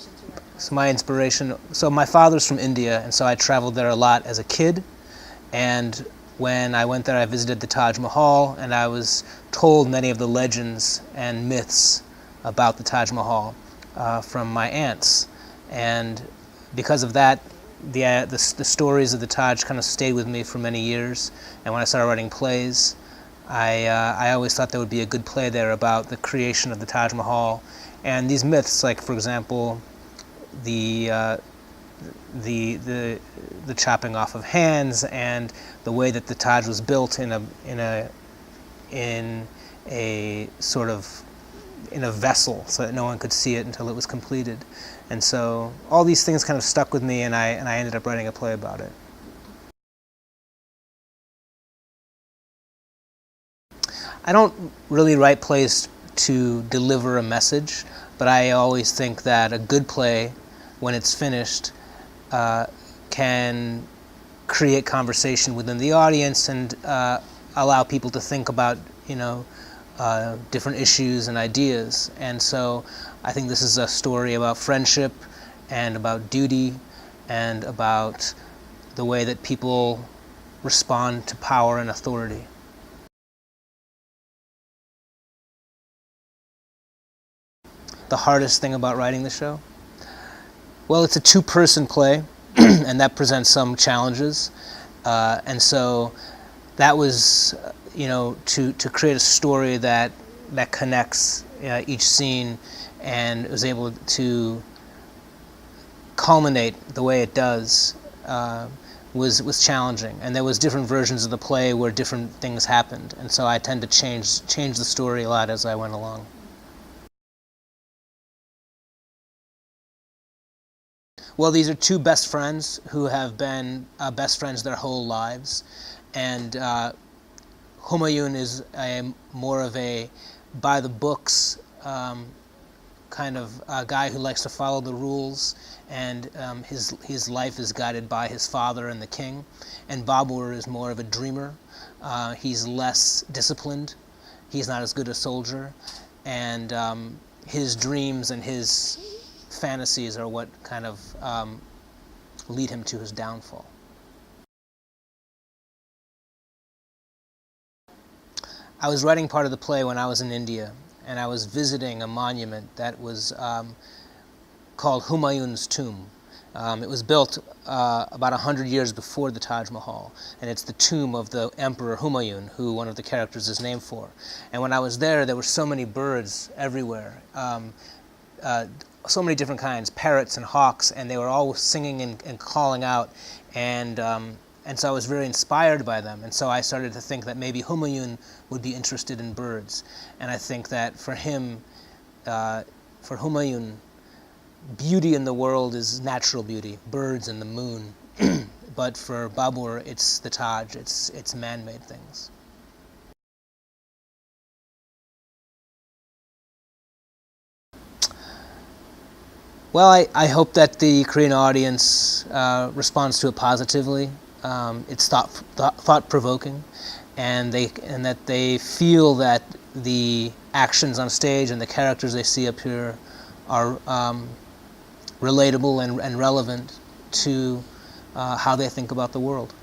inspiration to write? So my inspiration, so my father's from India, and so I traveled there a lot as a kid. And when I went there, I visited the Taj Mahal, and I was told many of the legends and myths about the Taj Mahal from my aunts. And because of that, the stories of the Taj kind of stayed with me for many years. And when I started writing plays, I always thought there would be a good play there about the creation of the Taj Mahal. And these myths, like for example, the chopping off of hands, and the way that the Taj was built in a sort of in a vessel, so that no one could see it until it was completed. And so all these things kind of stuck with me, and I ended up writing a play about it. I don't really write plays to deliver a message, but I always think that a good play, when it's finished, can create conversation within the audience and allow people to think about, different issues and ideas. And so I think this is a story about friendship and about duty and about the way that people respond to power and authority. The hardest thing about writing the show? Well, it's a two-person play, and that presents some challenges. And so that was, to create a story that connects each scene and was able to culminate the way it does was challenging. And there was different versions of the play where different things happened. And so I tend to change the story a lot as I went along. Well, these are two best friends who have been best friends their whole lives. And Humayun is more of a by-the-books kind of guy who likes to follow the rules, and his life is guided by his father and the king. And Babur is more of a dreamer. He's less disciplined. He's not as good a soldier. And his dreams and his fantasies are what kind of lead him to his downfall. I was writing part of the play when I was in India, and I was visiting a monument that was called Humayun's tomb. It was built about 100 years before the Taj Mahal, and it's the tomb of the Emperor Humayun, who one of the characters is named for. And when I was there were so many birds everywhere. So many different kinds, parrots and hawks, and they were all singing and calling out, and so I was very inspired by them. And so I started to think that maybe Humayun would be interested in birds. And I think that for him, for Humayun, beauty in the world is natural beauty, birds and the moon. But for Babur, it's the Taj, it's man-made things. Well, I hope that the Korean audience responds to it positively. It's thought-provoking, and that they feel that the actions on stage and the characters they see up here are relatable and relevant to how they think about the world.